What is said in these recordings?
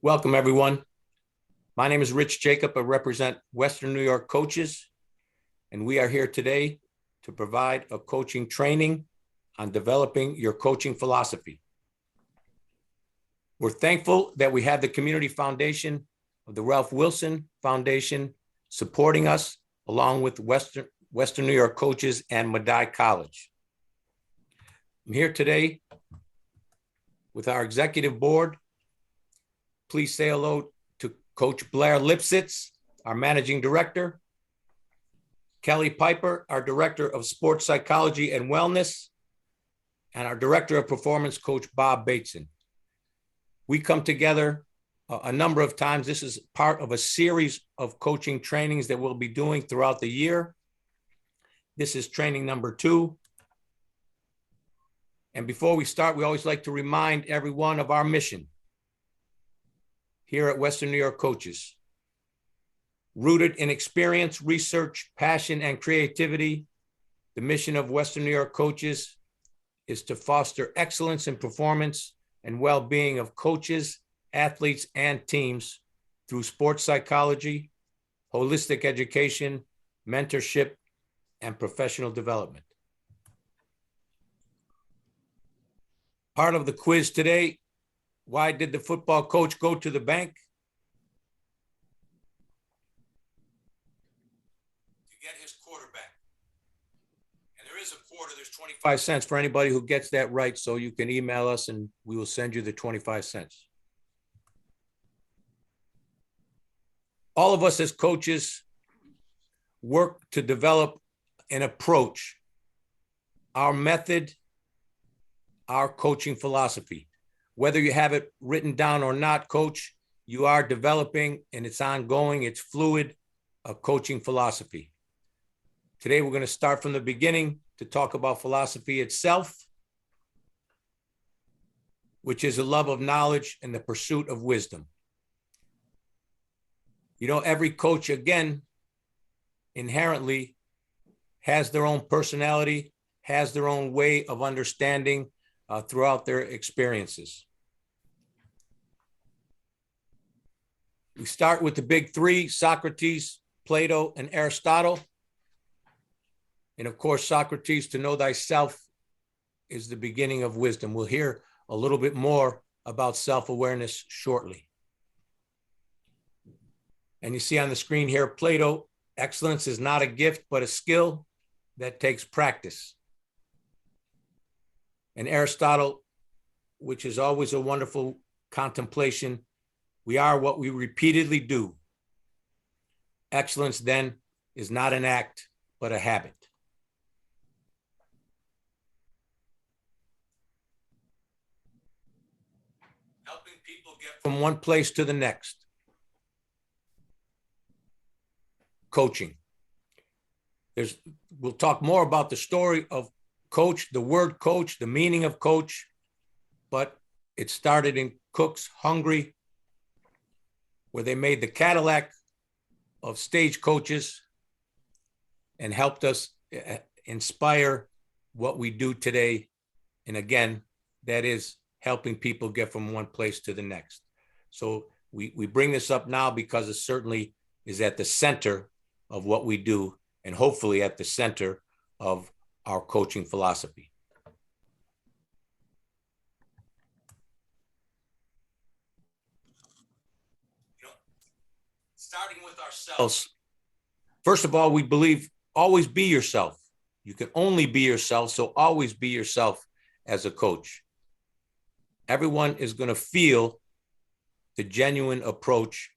Welcome, everyone. My name is Rich Jacob. I represent Western New York coaches, and we are here today to provide a coaching training on developing your coaching philosophy. We're thankful that we have the Community Foundation of the Ralph Wilson Foundation supporting us, along with Western New York coaches and Medaille College. I'm here today with our executive board. Please say hello to Coach Blair Lipsitz, our managing director, Kelly Piper, our director of sports psychology and wellness, and our director of performance, Coach Bob Bateson. We come together a number of times. This is part of a series of coaching trainings that we'll be doing throughout the year. This is training number 2. And before we start, we always like to remind everyone of our mission here at Western New York Coaches. Rooted in experience, research, passion, and creativity, the mission of Western New York Coaches is to foster excellence in performance and well-being of coaches, athletes, and teams through sports psychology, holistic education, mentorship, and professional development. Part of the quiz today: why did the football coach go to the bank? To get his quarterback. And there is a quarter, there's 25 cents for anybody who gets that right. So you can email us and we will send you the 25 cents. All of us as coaches work to develop an approach, our method, our coaching philosophy. Whether you have it written down or not, coach, you are developing, and it's ongoing, it's fluid, a coaching philosophy. Today, we're going to start from the beginning to talk about philosophy itself, which is a love of knowledge and the pursuit of wisdom. You know, every coach, again, inherently has their own personality, has their own way of understanding throughout their experiences. We start with the big 3, Socrates, Plato, and Aristotle. And of course, Socrates, to know thyself is the beginning of wisdom. We'll hear a little bit more about self-awareness shortly. And you see on the screen here, Plato, excellence is not a gift, but a skill that takes practice. And Aristotle, which is always a wonderful contemplation, we are what we repeatedly do. Excellence, then, is not an act, but a habit. Helping people get from one place to the next. Coaching. We'll talk more about the story of coach, the word coach, the meaning of coach, but it started in Cook's Hungary, where they made the Cadillac of stage coaches and helped us inspire what we do today. And again, that is helping people get from one place to the next. So we bring this up now because it certainly is at the center of what we do, and hopefully at the center of our coaching philosophy. You know, starting with ourselves. First of all, we believe always be yourself. You can only be yourself, so always be yourself as a coach. Everyone is going to feel the genuine approach,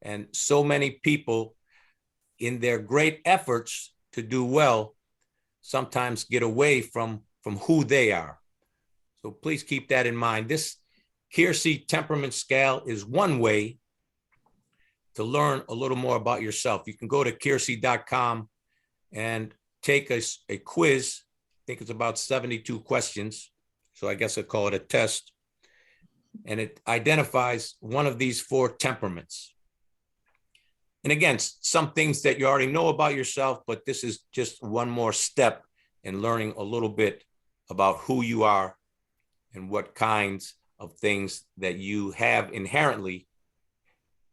and so many people, in their great efforts to do well, sometimes get away from who they are. So please keep that in mind. This Keirsey temperament scale is one way to learn a little more about yourself. You can go to Keirsey.com and take a quiz. I think it's about 72 questions. So I guess I call it a test. And it identifies one of these 4 temperaments. And again, some things that you already know about yourself, but this is just one more step in learning a little bit about who you are and what kinds of things that you have inherently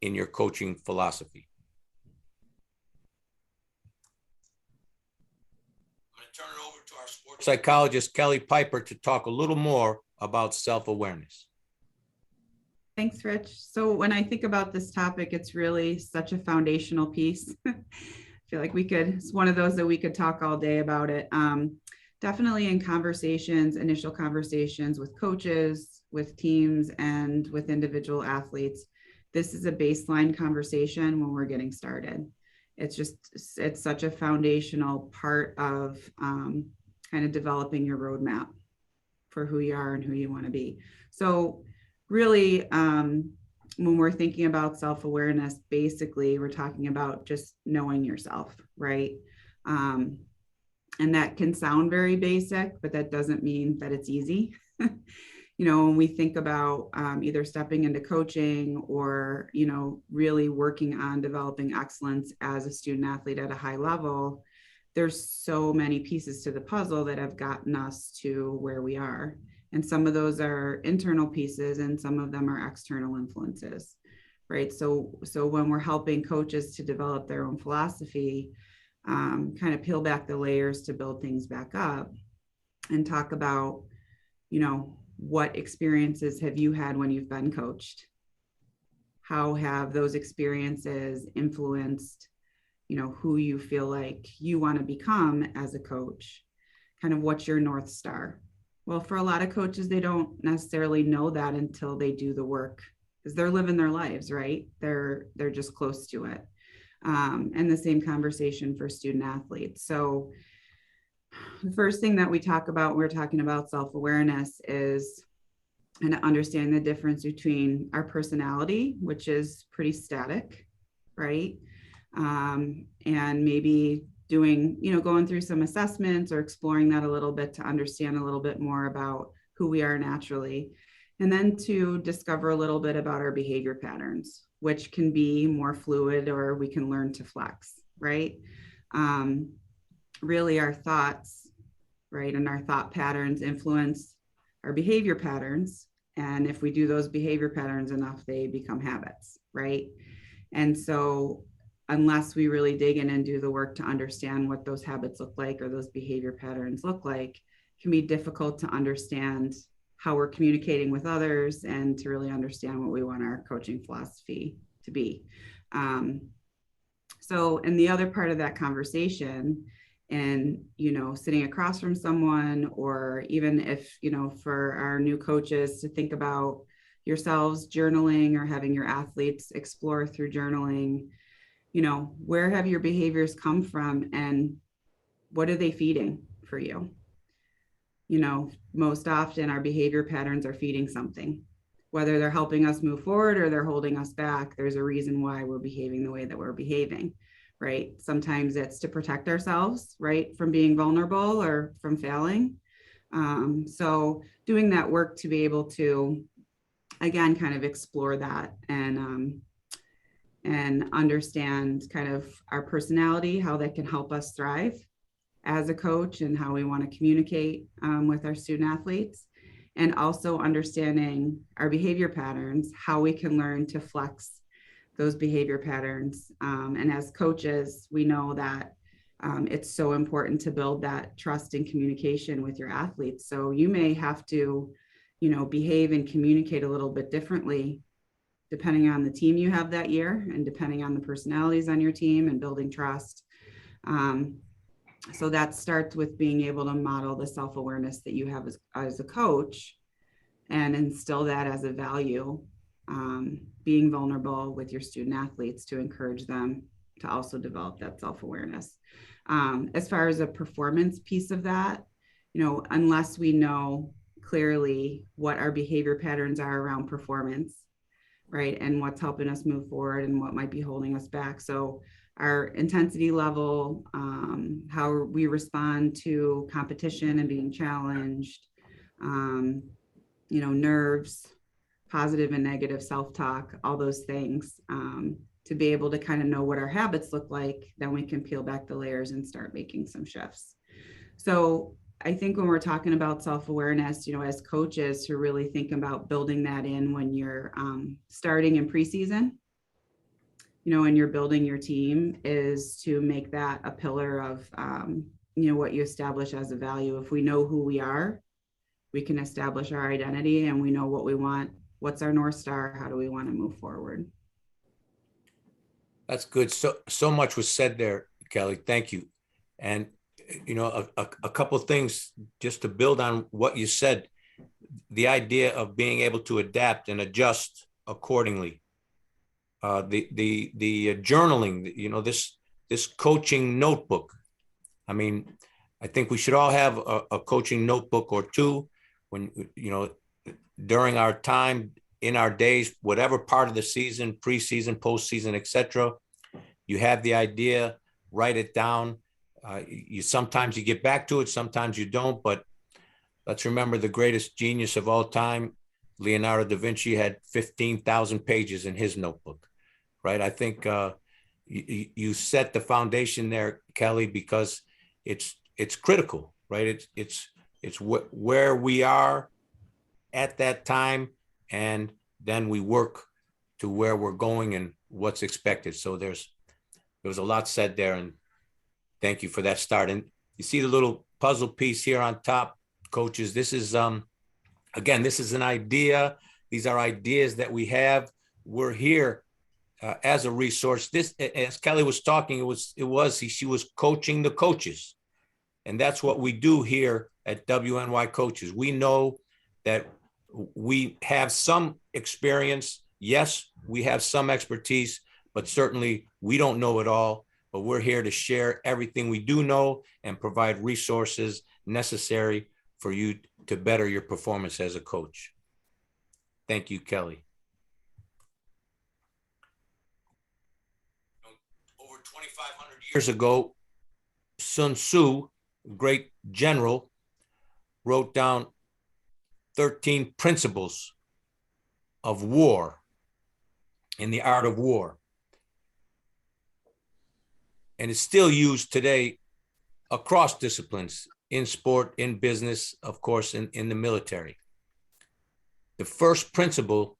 in your coaching philosophy. I'm going to turn it over to our sports psychologist, Kelly Piper, to talk a little more about self-awareness. Thanks, Rich. So when I think about this topic, it's really such a foundational piece. I feel like it's one of those that we could talk all day about it. Definitely in conversations, initial conversations with coaches, with teams, and with individual athletes, this is a baseline conversation when we're getting started. It's such a foundational part of kind of developing your roadmap for who you are and who you want to be. So really, when we're thinking about self-awareness, basically we're talking about just knowing yourself, right? And that can sound very basic, but that doesn't mean that it's easy. When we think about either stepping into coaching or, really working on developing excellence as a student athlete at a high level, there's so many pieces to the puzzle that have gotten us to where we are. And some of those are internal pieces and some of them are external influences, right? So when we're helping coaches to develop their own philosophy, kind of peel back the layers to build things back up and talk about, what experiences have you had when you've been coached? How have those experiences influenced, who you feel like you want to become as a coach? Kind of what's your North Star? Well, for a lot of coaches, they don't necessarily know that until they do the work because they're living their lives, right? They're just close to it. And the same conversation for student athletes. So the first thing that we talk about when we're talking about self-awareness is kind of understanding the difference between our personality, which is pretty static, right? And maybe going through some assessments or exploring that a little bit to understand a little bit more about who we are naturally. And then to discover a little bit about our behavior patterns, which can be more fluid or we can learn to flex, right? Really our thoughts, right? And our thought patterns influence our behavior patterns. And if we do those behavior patterns enough, they become habits, right? And so unless we really dig in and do the work to understand what those habits look like or those behavior patterns look like, it can be difficult to understand how we're communicating with others and to really understand what we want our coaching philosophy to be. So, and the other part of that conversation and, sitting across from someone, or even if, for our new coaches to think about yourselves journaling or having your athletes explore through journaling, where have your behaviors come from and what are they feeding for you? Most often our behavior patterns are feeding something, whether they're helping us move forward or they're holding us back. There's a reason why we're behaving the way that we're behaving, right? Sometimes it's to protect ourselves, right? From being vulnerable or from failing. So doing that work to be able to, again, kind of explore that and understand kind of our personality, how that can help us thrive as a coach and how we want to communicate with our student athletes, and also understanding our behavior patterns, how we can learn to flex those behavior patterns. And as coaches, we know that it's so important to build that trust and communication with your athletes. So you may have to, behave and communicate a little bit differently depending on the team you have that year and depending on the personalities on your team and building trust. So that starts with being able to model the self-awareness that you have as a coach and instill that as a value, being vulnerable with your student athletes to encourage them to also develop that self-awareness. As far as a performance piece of that, unless we know clearly what our behavior patterns are around performance, right, and what's helping us move forward and what might be holding us back. So our intensity level, how we respond to competition and being challenged, nerves, positive and negative self-talk, all those things, to be able to kind of know what our habits look like, then we can peel back the layers and start making some shifts. So I think when we're talking about self-awareness, as coaches, to really think about building that in when you're starting in preseason, and you're building your team, is to make that a pillar of, what you establish as a value. If we know who we are, we can establish our identity, and we know what we want. What's our North Star? How do we want to move forward? That's good. So much was said there, Kelly. Thank you. And, a couple of things just to build on what you said, the idea of being able to adapt and adjust accordingly. The journaling, this coaching notebook. I mean, I think we should all have a coaching notebook or two when, during our time in our days, whatever part of the season, preseason, postseason, etc. You have the idea, write it down. Sometimes you get back to it, sometimes you don't, but let's remember the greatest genius of all time, Leonardo da Vinci, had 15,000 pages in his notebook, right? I think you set the foundation there, Kelly, because it's critical, right? It's where we are at that time, and then we work to where we're going and what's expected. So there was a lot said there, and thank you for that start. And you see the little puzzle piece here on top, coaches. This is again, this is an idea. These are ideas that we have. We're here as a resource. This, as Kelly was talking, she was coaching the coaches, and that's what we do here at WNY Coaches. We know that we have some experience. Yes, we have some expertise, but certainly we don't know it all. But we're here to share everything we do know and provide resources necessary for you to better your performance as a coach. Thank you, Kelly. Over 2,500 years ago, Sun Tzu, great general, wrote down 13 principles of war in the art of war. And it's still used today across disciplines, in sport, in business, of course, in the military. The first principle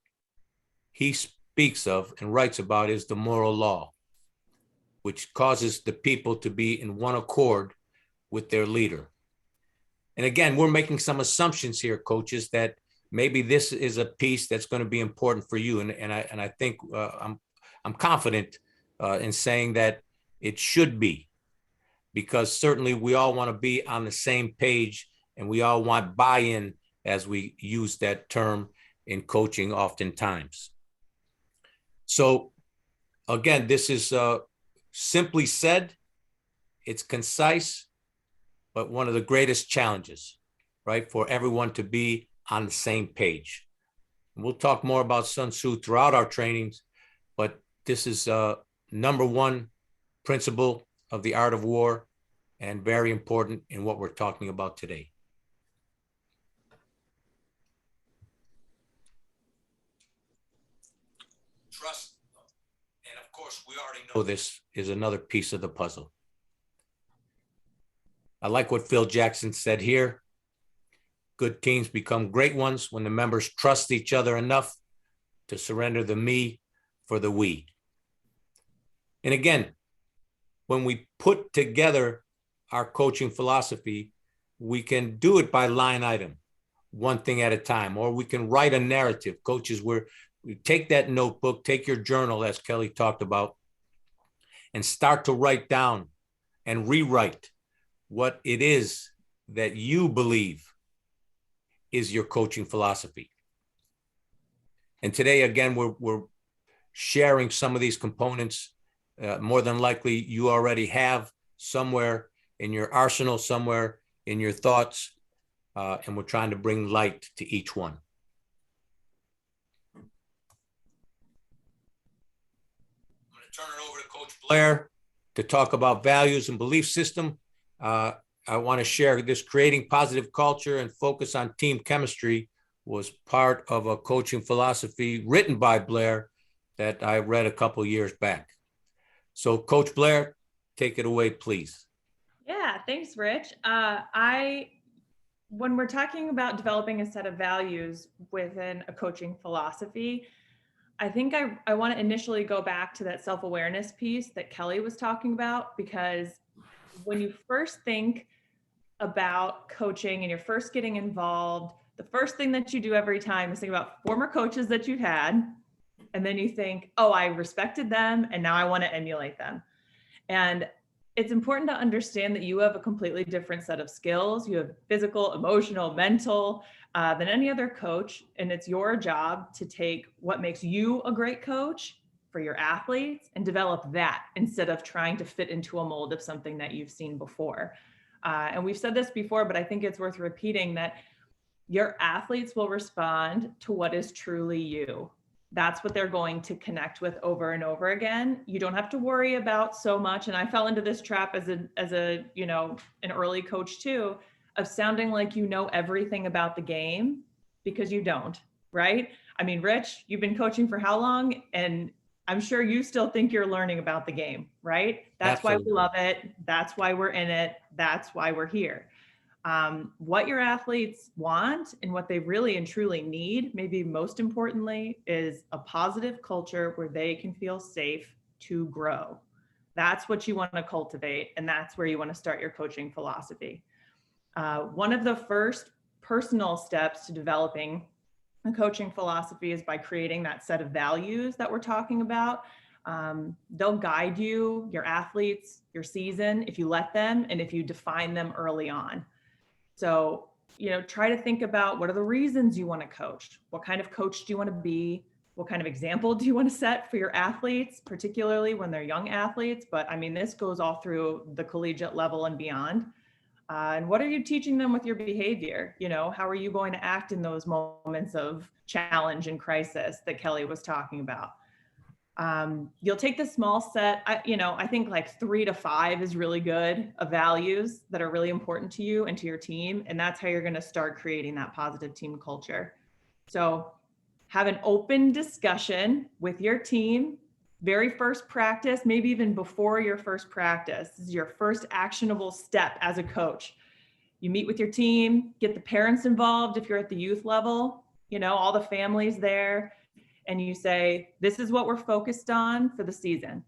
he speaks of and writes about is the moral law, which causes the people to be in one accord with their leader. And again, we're making some assumptions here, coaches, that maybe this is a piece that's going to be important for you. And I think I'm confident in saying that it should be, because certainly we all want to be on the same page, and we all want buy-in, as we use that term in coaching oftentimes. So again, this is simply said, it's concise, but one of the greatest challenges, right, for everyone to be on the same page. And we'll talk more about Sun Tzu throughout our trainings, but this is number one principle of the art of war, and very important in what we're talking about today. Trust, and of course, we already know this, is another piece of the puzzle. I like what Phil Jackson said here. Good teams become great ones when the members trust each other enough to surrender the me for the we. And again, when we put together our coaching philosophy, we can do it by line item, one thing at a time, or we can write a narrative. Coaches, we take that notebook, take your journal, as Kelly talked about, and start to write down and rewrite what it is that you believe is your coaching philosophy. And today, again, we're sharing some of these components. More than likely, you already have somewhere in your arsenal, somewhere in your thoughts, and we're trying to bring light to each one. I'm going to turn it over to Coach Blair to talk about values and belief system. I want to share this: creating positive culture and focus on team chemistry was part of a coaching philosophy written by Blair that I read a couple years back. So Coach Blair, take it away, please. Yeah, thanks, Rich. When we're talking about developing a set of values within a coaching philosophy, I think I want to initially go back to that self-awareness piece that Kelly was talking about, because when you first think about coaching and you're first getting involved, the first thing that you do every time is think about former coaches that you've had. And then you think, oh, I respected them and now I want to emulate them. And it's important to understand that you have a completely different set of skills. You have physical, emotional, mental, than any other coach. And it's your job to take what makes you a great coach for your athletes and develop that instead of trying to fit into a mold of something that you've seen before. And we've said this before, but I think it's worth repeating that your athletes will respond to what is truly you. That's what they're going to connect with over and over again. You don't have to worry about so much. And I fell into this trap as a an early coach too, of sounding like you know everything about the game, because you don't, right? I mean, Rich, you've been coaching for how long? And I'm sure you still think you're learning about the game, right? That's Absolutely. why we love it. That's why we're in it. That's why we're here. What your athletes want and what they really and truly need, maybe most importantly, is a positive culture where they can feel safe to grow. That's what you want to cultivate. And that's where you want to start your coaching philosophy. One of the first personal steps to developing a coaching philosophy is by creating that set of values that we're talking about. They'll guide you, your athletes, your season, if you let them, and if you define them early on. So, try to think about what are the reasons you want to coach? What kind of coach do you want to be? What kind of example do you want to set for your athletes, particularly when they're young athletes? But I mean, this goes all through the collegiate level and beyond. And what are you teaching them with your behavior? How are you going to act in those moments of challenge and crisis that Kelly was talking about? You'll take the small set, I think like 3 to 5 is really good, of values that are really important to you and to your team. And that's how you're going to start creating that positive team culture. So have an open discussion with your team, very first practice, maybe even before your first practice. This is your first actionable step as a coach. You meet with your team, get the parents involved if you're at the youth level, all the families there. And you say, this is what we're focused on for the season.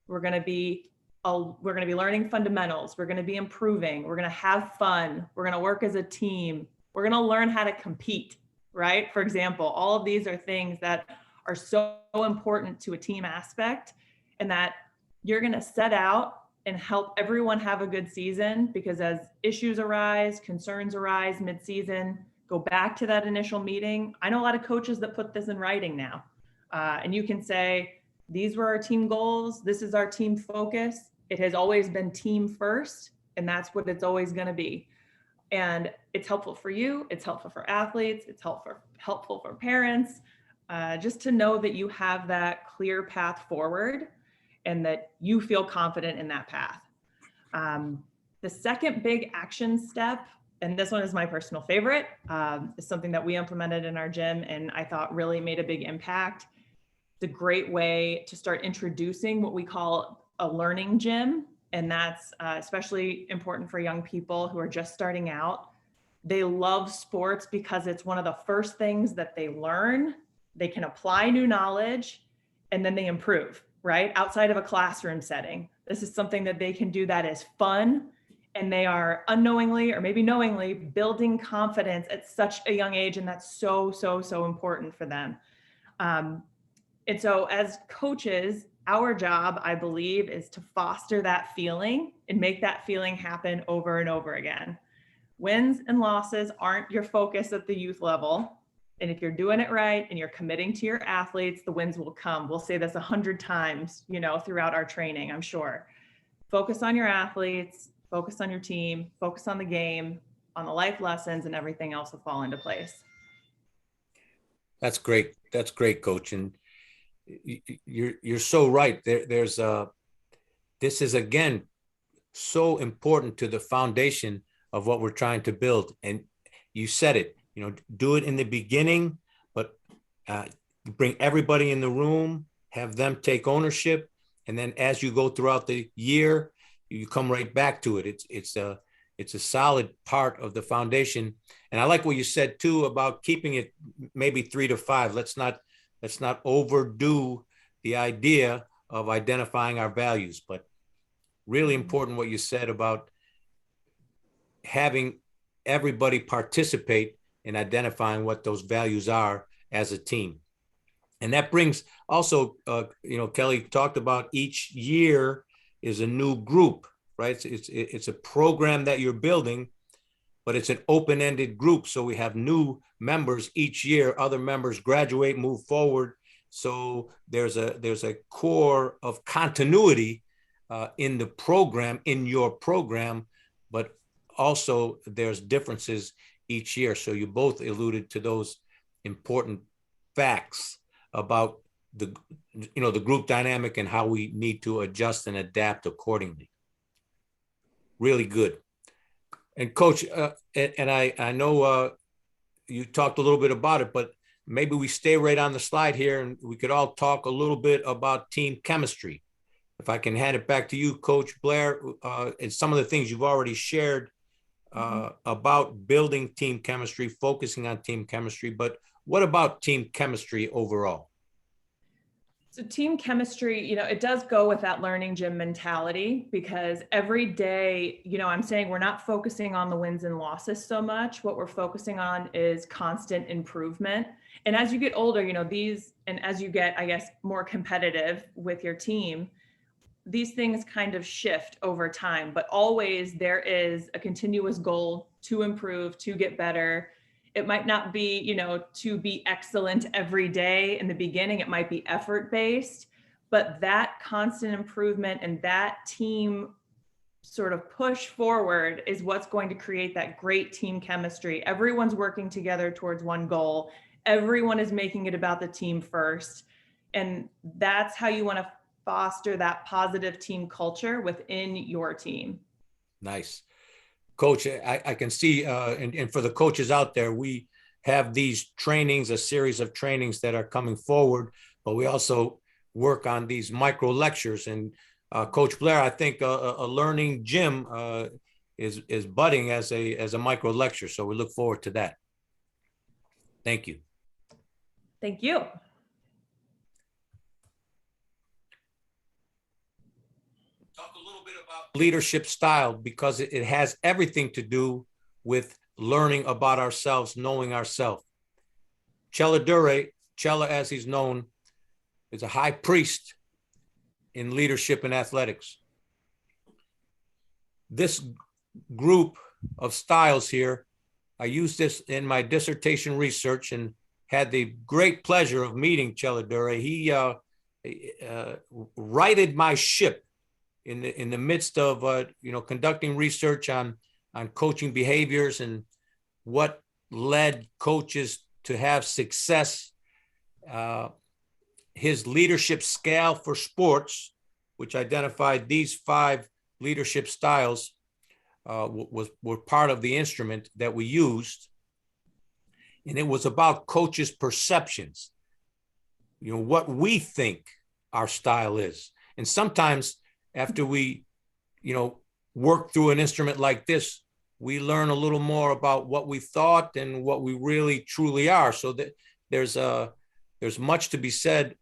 We're going to be learning fundamentals. We're going to be improving. We're going to have fun. We're going to work as a team. We're going to learn how to compete, right? For example, all of these are things that are so important to a team aspect, and that you're going to set out and help everyone have a good season, because as issues arise, concerns arise mid-season, go back to that initial meeting. I know a lot of coaches that put this in writing now. And you can say, these were our team goals. This is our team focus. It has always been team first, and that's what it's always going to be. And it's helpful for you. It's helpful for athletes. It's helpful for parents, just to know that you have that clear path forward and that you feel confident in that path. The second big action step, and this one is my personal favorite, is something that we implemented in our gym and I thought really made a big impact. It's a great way to start introducing what we call a learning gym. And that's especially important for young people who are just starting out. They love sports because it's one of the first things that they learn. They can apply new knowledge and then they improve, right? Outside of a classroom setting. This is something that they can do that is fun, and they are unknowingly or maybe knowingly building confidence at such a young age. And that's so, so, so important for them. And so as coaches, our job, I believe, is to foster that feeling and make that feeling happen over and over again. Wins and losses aren't your focus at the youth level. And if you're doing it right and you're committing to your athletes, the wins will come. We'll say this 100 times, throughout our training, I'm sure. Focus on your athletes, focus on your team, focus on the game, on the life lessons, and everything else will fall into place. That's great. That's great, Coach. And you're so right. This is, again, so important to the foundation of what we're trying to build. And you said it, do it in the beginning, but bring everybody in the room, have them take ownership. And then as you go throughout the year, you come right back to it. It's a solid part of the foundation. And I like what you said too about keeping it maybe 3 to 5. Let's not let's not overdo the idea of identifying our values. But really important what you said about having everybody participate in identifying what those values are as a team. And that brings also, Kelly talked about each year is a new group, right? It's a program that you're building, but it's an open-ended group. So we have new members each year, other members graduate, move forward. So there's a core of continuity in the program, in your program, but also there's differences each year. So you both alluded to those important facts about the group dynamic and how we need to adjust and adapt accordingly. Really good. And Coach, and I know you talked a little bit about it, but maybe we stay right on the slide here and we could all talk a little bit about team chemistry. If I can hand it back to you, Coach Blair, and some of the things you've already shared about building team chemistry, focusing on team chemistry, but what about team chemistry overall? So team chemistry, it does go with that learning gym mentality, because every day, I'm saying we're not focusing on the wins and losses so much. What we're focusing on is constant improvement. And as you get older, and as you get, I guess, more competitive with your team, these things kind of shift over time, but always there is a continuous goal to improve, to get better. It might not be, to be excellent every day in the beginning. It might be effort-based, but that constant improvement and that team sort of push forward is what's going to create that great team chemistry. Everyone's working together towards one goal. Everyone is making it about the team first. And that's how you want to foster that positive team culture within your team. Nice. Coach, I can see, and for the coaches out there, we have these trainings, a series of trainings that are coming forward, but we also work on these micro lectures. And Coach Blair, I think a learning gym is budding as a micro lecture. So we look forward to that. Thank you. Thank you. Talk a little bit about leadership style, because it has everything to do with learning about ourselves, knowing ourselves. Cella, as he's known, is a high priest in leadership and athletics. This group of styles here, I used this in my dissertation research and had the great pleasure of meeting Cella Dure. He righted my ship in the midst of conducting research on coaching behaviors and what led coaches to have success. His leadership scale for sports, which identified these 5 leadership styles, were part of the instrument that we used. And it was about coaches' perceptions, what we think our style is. And sometimes after we, work through an instrument like this, we learn a little more about what we thought and what we really truly are. So that there's much to be said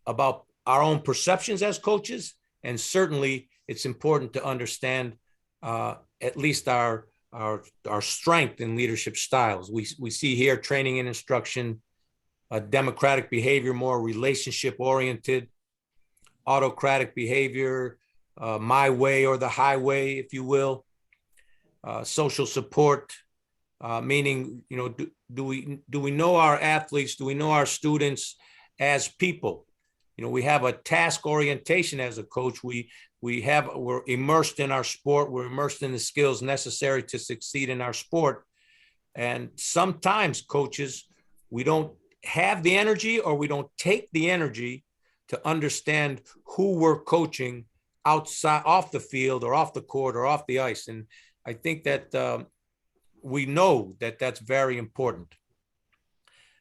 about our own perceptions as coaches. And certainly it's important to understand at least our strength in leadership styles. We see here training and instruction, democratic behavior, more relationship oriented, autocratic behavior, my way or the highway, if you will, social support, meaning, do we know our athletes? Do we know our students as people? We have a task orientation as a coach. We're immersed in our sport. We're immersed in the skills necessary to succeed in our sport. And sometimes coaches, we don't have the energy, or we don't take the energy to understand who we're coaching outside, off the field or off the court or off the ice. And I think that we know that that's very important.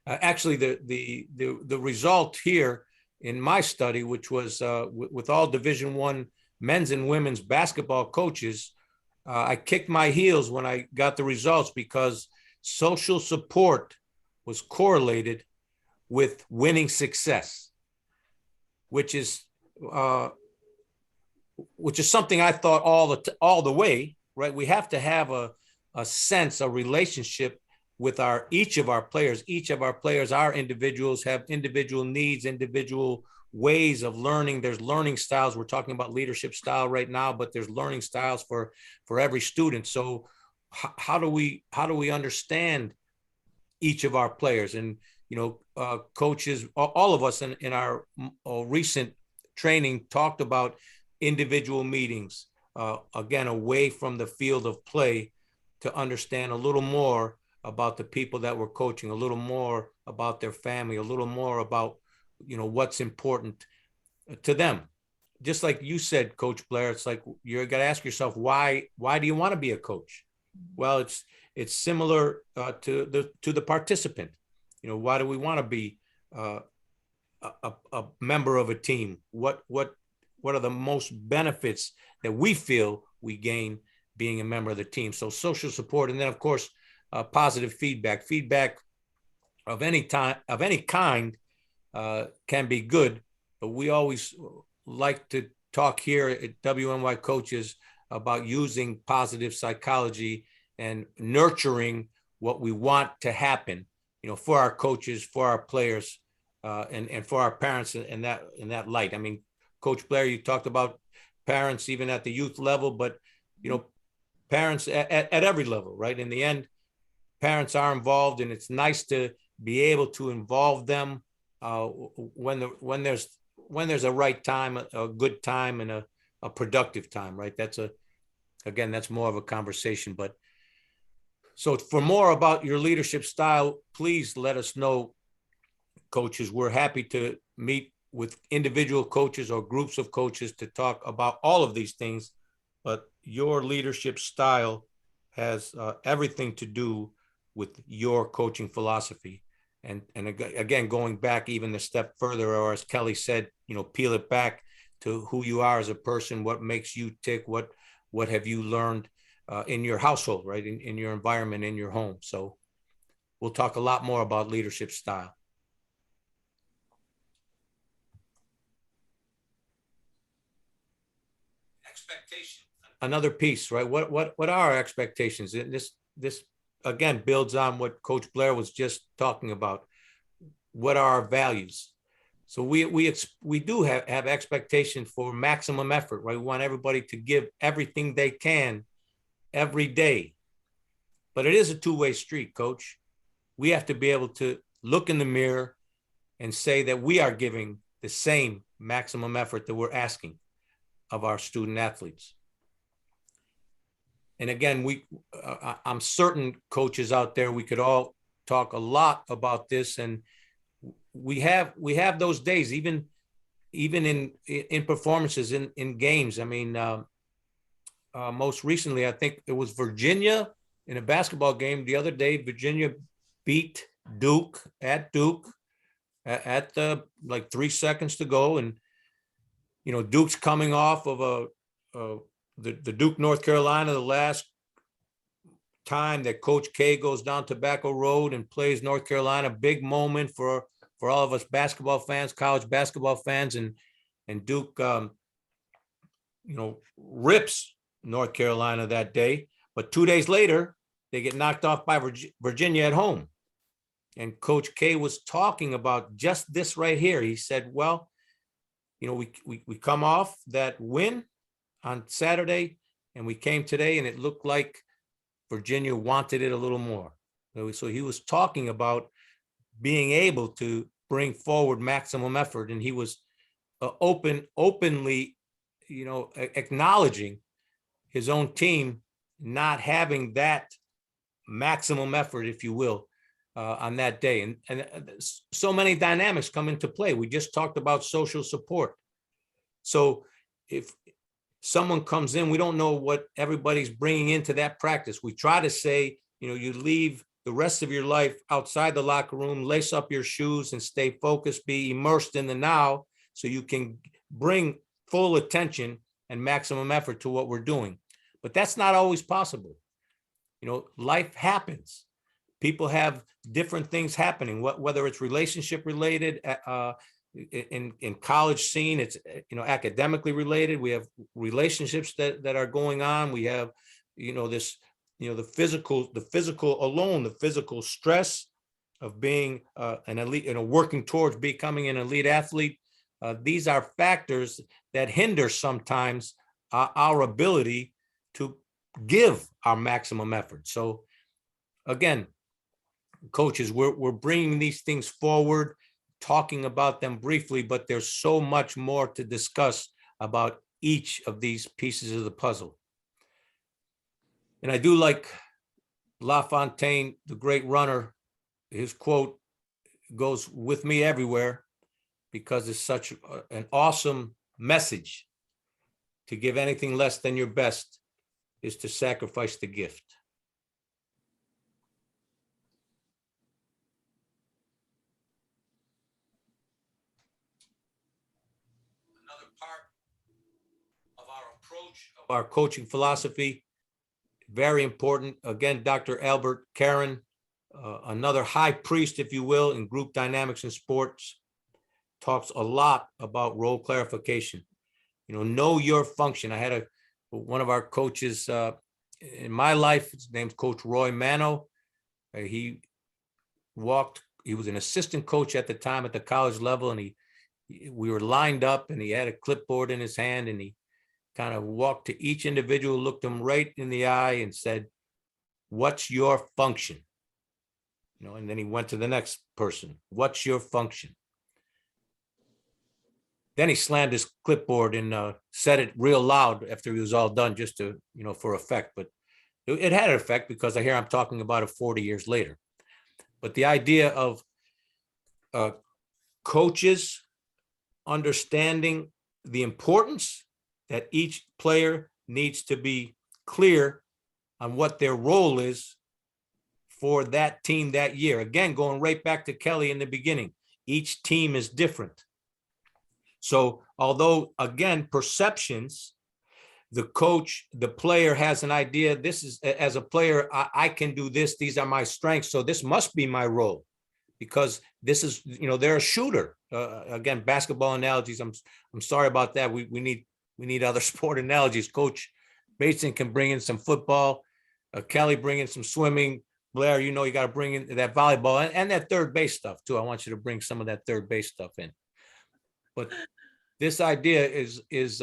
Actually, the result here in my study, which was with all Division I men's and women's basketball coaches, I kicked my heels when I got the results, because social support was correlated with winning success, which is something I thought all the way, right? We have to have a sense, a relationship with each of our players. Each of our players are individuals, have individual needs, individual ways of learning. There's learning styles. We're talking about leadership style right now, but there's learning styles for every student. So how do we understand each of our players? And coaches, all of us in our recent training talked about individual meetings, again, away from the field of play, to understand a little more about the people that we're coaching, a little more about their family, a little more about, what's important to them. Just like you said, Coach Blair, it's like, you're going to ask yourself, why do you want to be a coach? Well, it's similar to the participant. Why do we want to be a member of a team? What are the most benefits that we feel we gain being a member of the team? So social support, and then of course, positive feedback of any kind can be good, but we always like to talk here at WNY Coaches about using positive psychology and nurturing what we want to happen, for our coaches, for our players, and for our parents in that light. I mean, Coach Blair, you talked about parents even at the youth level, but parents at every level, right? In the end, parents are involved, and it's nice to be able to involve them when there's a right time, a good time, and a productive time, right? That's more of a conversation. But so for more about your leadership style, please let us know, coaches. We're happy to meet with individual coaches or groups of coaches to talk about all of these things, but your leadership style has everything to do with your coaching philosophy. And again, going back even a step further, or as Kelly said, peel it back to who you are as a person, what makes you tick, what have you learned in your household, right? In your environment, in your home. So we'll talk a lot more about leadership style. Expectation. Another piece, right? What are our expectations? This again builds on what Coach Blair was just talking about. What are our values? So we do have expectation for maximum effort, right? We want everybody to give everything they can every day. But it is a two-way street, Coach. We have to be able to look in the mirror and say that we are giving the same maximum effort that we're asking of our student athletes. And again, I'm certain coaches out there, we could all talk a lot about this, and we have those days, even in performances in games. I mean, most recently, I think it was Virginia in a basketball game the other day. Virginia beat Duke at the like 3 seconds to go, and Duke's coming off of the Duke, North Carolina, the last time that Coach K goes down Tobacco Road and plays North Carolina. Big moment for all of us basketball fans, college basketball fans, and Duke, rips North Carolina that day. But 2 days later, they get knocked off by Virginia at home. And Coach K was talking about just this right here. He said, well, we come off that win on Saturday, and we came today, and it looked like Virginia wanted it a little more. So he was talking about being able to bring forward maximum effort, and he was openly, acknowledging his own team not having that maximum effort, if you will, on that day. And so many dynamics come into play. We just talked about social support. So if someone comes in, we don't know what everybody's bringing into that practice. We try to say, you leave the rest of your life outside the locker room, lace up your shoes and stay focused, be immersed in the now, so you can bring full attention and maximum effort to what we're doing. But that's not always possible. Life happens. people have different things happening, whether it's relationship related, in college scene, it's, academically related. We have relationships that are going on. We have, this, the physical alone, the physical stress of being an elite, working towards becoming an elite athlete. These are factors that hinder sometimes our ability to give our maximum effort. So again, coaches, we're bringing these things forward, talking about them briefly, but there's so much more to discuss about each of these pieces of the puzzle. And I do like LaFontaine, the great runner. His quote goes with me everywhere because it's such an awesome message. To give anything less than your best is to sacrifice the gift. Another part of our approach, of our coaching philosophy, very important. Again, Dr. Albert Karen, another high priest, if you will, in group dynamics in sports, talks a lot about role clarification. Know your function. I had one of our coaches in my life, his name's Coach Roy Mano. He was an assistant coach at the time at the college level, and we were lined up and he had a clipboard in his hand, and he kind of walked to each individual, looked them right in the eye and said, "What's your function?" And then he went to the next person. "What's your function?" Then he slammed his clipboard and said it real loud after he was all done, just to, for effect. But it had an effect because I'm talking about it 40 years later. But the idea of coaches understanding the importance that each player needs to be clear on what their role is for that team that year. Again, going right back to Kelly in the beginning, each team is different. So although, again, perceptions, the coach, the player has an idea, this is, as a player, I can do this, these are my strengths, so this must be my role, because this is, they're a shooter. Again, basketball analogies, I'm sorry about that. We need other sport analogies. Coach Bateson can bring in some football, Kelly bring in some swimming, Blair, you got to bring in that volleyball and that third base stuff too. I want you to bring some of that third base stuff in. But this idea is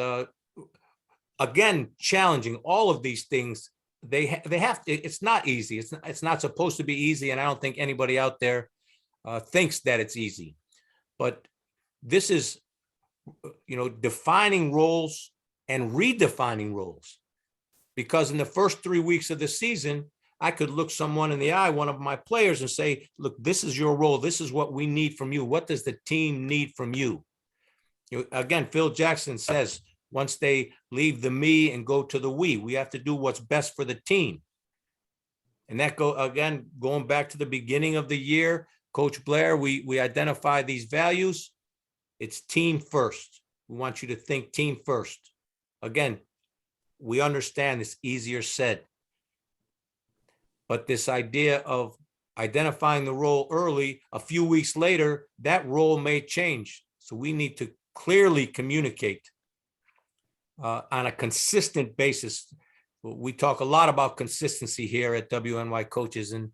again, challenging. All of these things, they have to, it's not easy. It's not supposed to be easy. And I don't think anybody out there thinks that it's easy. But this is, defining roles and redefining roles. Because in the first 3 weeks of the season, I could look someone in the eye, one of my players, and say, look, this is your role. This is what we need from you. What does the team need from you? Again, Phil Jackson says, once they leave the me and go to the we have to do what's best for the team. And that going back to the beginning of the year, Coach Blair, we identify these values. It's team first. We want you to think team first. Again, we understand it's easier said. But this idea of identifying the role early, a few weeks later, that role may change. So we need to clearly communicate on a consistent basis. We talk a lot about consistency here at WNY Coaches, and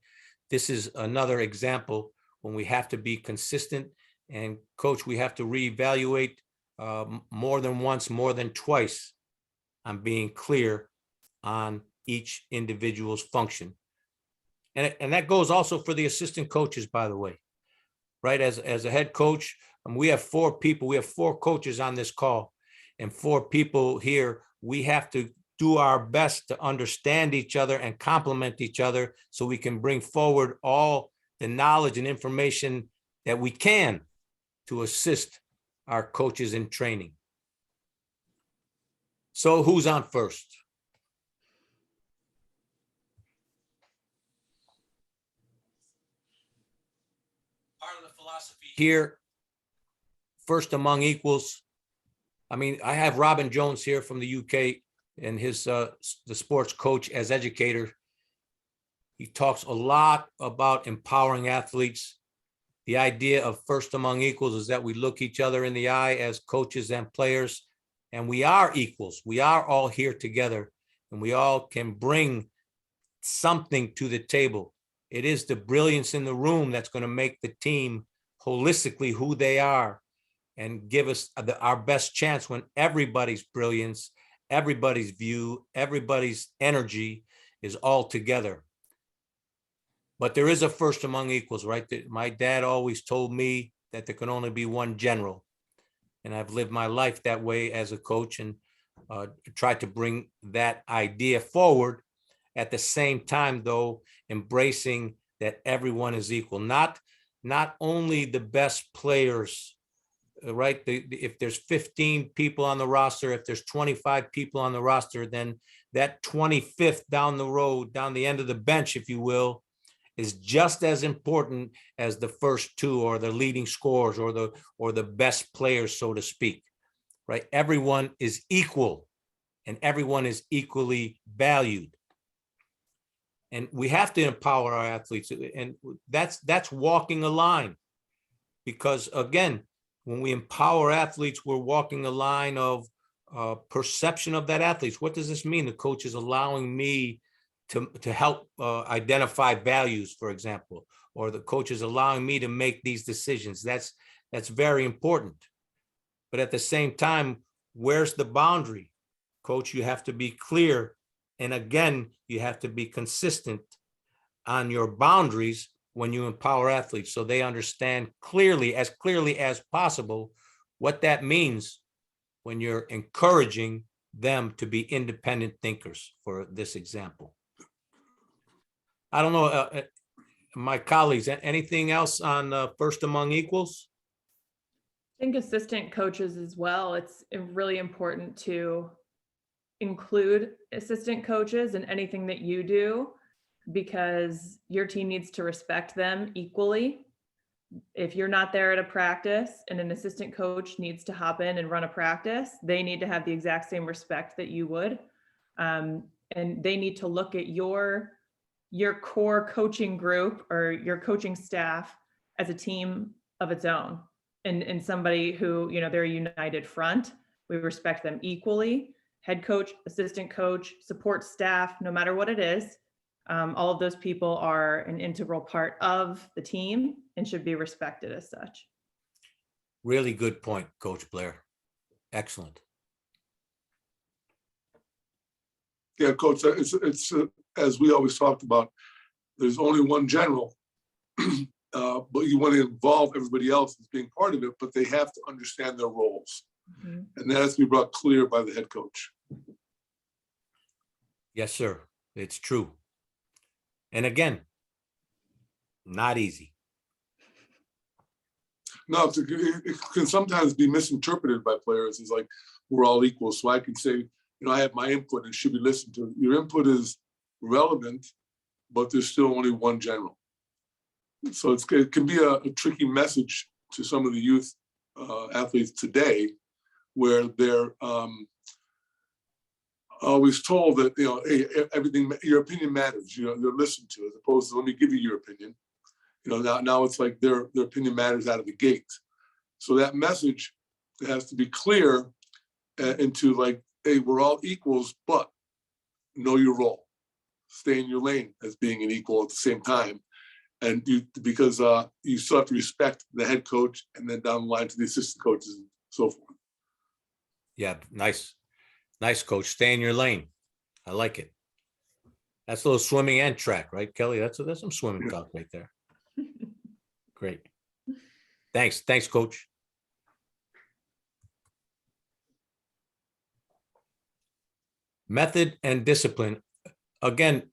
this is another example when we have to be consistent. And coach, we have to reevaluate more than once, more than twice on being clear on each individual's function. And that goes also for the assistant coaches, by the way, right? As a head coach, we have 4 people, we have 4 coaches on this call, and 4 people here. We have to do our best to understand each other and complement each other so we can bring forward all the knowledge and information that we can to assist our coaches in training. So who's on first? Part of the philosophy here, first among equals. I mean, I have Robin Jones here from the UK and his the sports coach as educator. He talks a lot about empowering athletes. The idea of first among equals is that we look each other in the eye as coaches and players, and we are equals. We are all here together, and we all can bring something to the table. It is the brilliance in the room that's going to make the team holistically who they are and give us our best chance when everybody's brilliance, everybody's view, everybody's energy is all together. But there is a first among equals, right? My dad always told me that there can only be one general. And I've lived my life that way as a coach and tried to bring that idea forward. At the same time, though, embracing that everyone is equal, not only the best players, right? If there's 15 people on the roster, if there's 25 people on the roster, then that 25th down the road, down the end of the bench, if you will, is just as important as the first two or the leading scorers or the best players, so to speak, right? Everyone is equal and everyone is equally valued. And we have to empower our athletes, and that's walking a line. Because again, when we empower athletes, we're walking a line of perception of that athlete. What does this mean? The coach is allowing me to help identify values, for example, or the coach is allowing me to make these decisions. That's very important. But at the same time, where's the boundary? Coach, you have to be clear. And again, you have to be consistent on your boundaries when you empower athletes so they understand clearly as possible what that means when you're encouraging them to be independent thinkers, for this example. I don't know, my colleagues, anything else on first among equals? I think assistant coaches as well, it's really important to include assistant coaches in anything that you do, because your team needs to respect them equally. If you're not there at a practice and an assistant coach needs to hop in and run a practice, they need to have the exact same respect that you would. And they need to look at your core coaching group or your coaching staff as a team of its own, and somebody who, they're a united front. We respect them equally. Head coach, assistant coach, support staff, no matter what it is, all of those people are an integral part of the team and should be respected as such. Really good point, Coach Blair. Excellent. Yeah, Coach, it's as we always talked about, there's only one general, but you want to involve everybody else as being part of it, but they have to understand their roles. Mm-hmm. And that has to be brought clear by the head coach. Yes, sir. It's true. And again, not easy. No, it can sometimes be misinterpreted by players as like, we're all equal. So I can say, I have my input and should be listened to. Your input is relevant, but there's still only one general. So it can be a tricky message to some of the youth athletes today, where they're always told that, hey, everything, your opinion matters, they're listened to, as opposed to, let me give you your opinion. Now it's like their opinion matters out of the gate. So that message has to be clear into like, hey, we're all equals, but know your role. Stay in your lane as being an equal at the same time. And because you still have to respect the head coach and then down the line to the assistant coaches and so forth. Yeah, nice, Coach. Stay in your lane. I like it. That's a little swimming and track, right, Kelly? That's some swimming talk right there. Great. Thanks, Coach. Method and discipline. Again,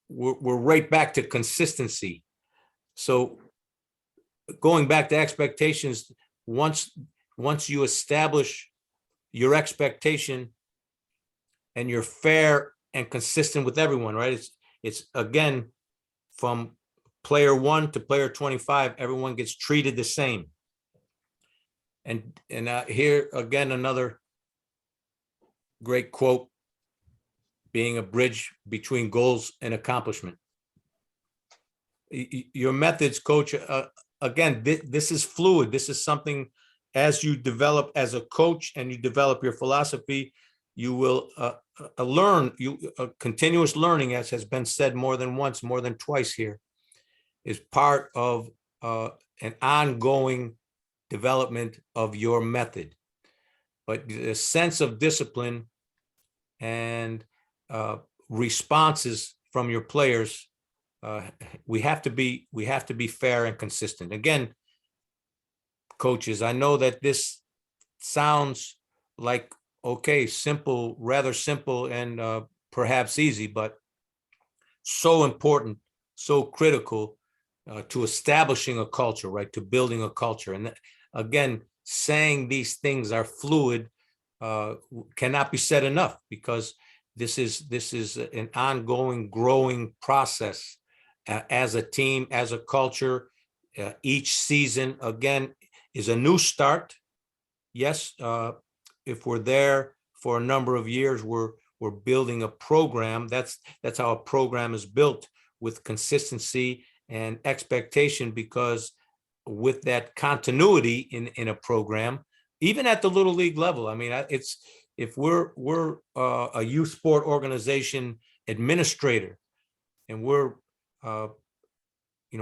we're right back to consistency. So going back to expectations, once you establish your expectation and you're fair and consistent with everyone, right? It's again, from player 1 to player 25, everyone gets treated the same. And here again, another great quote: being a bridge between goals and accomplishment. your methods, coach, again, this is fluid. This is something as you develop as a coach and you develop your philosophy, you will learn, continuous learning, as has been said more than once, more than twice here, is part of an ongoing development of your method. But the sense of discipline and responses from your players, we have to be fair and consistent. Again, coaches, I know that this sounds like, okay, simple, rather simple, and perhaps easy, but so important, so critical to establishing a culture, right? To building a culture. And again, saying these things are fluid cannot be said enough, because this is an ongoing, growing process as a team, as a culture. Each season, again, is a new start. Yes, if we're there for a number of years, we're building a program. That's how a program is built, with consistency and expectation, because with that continuity in a program, even at the little league level, I mean, it's, if we're a youth sport organization administrator, and we're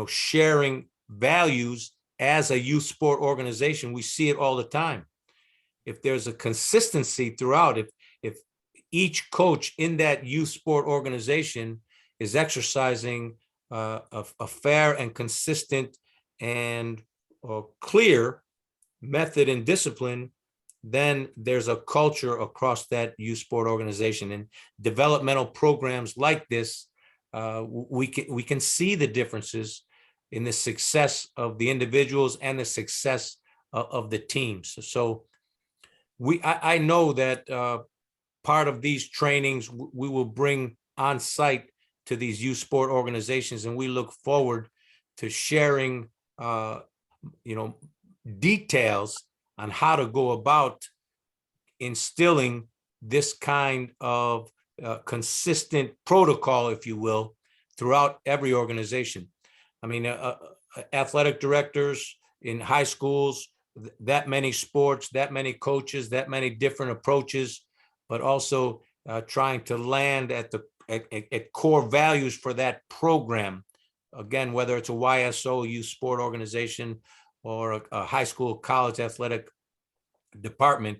sharing values as a youth sport organization, we see it all the time. If there's a consistency throughout, if each coach in that youth sport organization is exercising a fair and consistent and clear method and discipline, then there's a culture across that youth sport organization. And developmental programs like this, we can see the differences in the success of the individuals and the success of the teams. So I know that part of these trainings we will bring on site to these youth sport organizations, and we look forward to sharing details on how to go about instilling this kind of consistent protocol, if you will, throughout every organization. I mean, athletic directors in high schools, that many sports, that many coaches, that many different approaches, but also trying to land at core values for that program. Again, whether it's a YSO, youth sport organization, or a high school, college athletic department,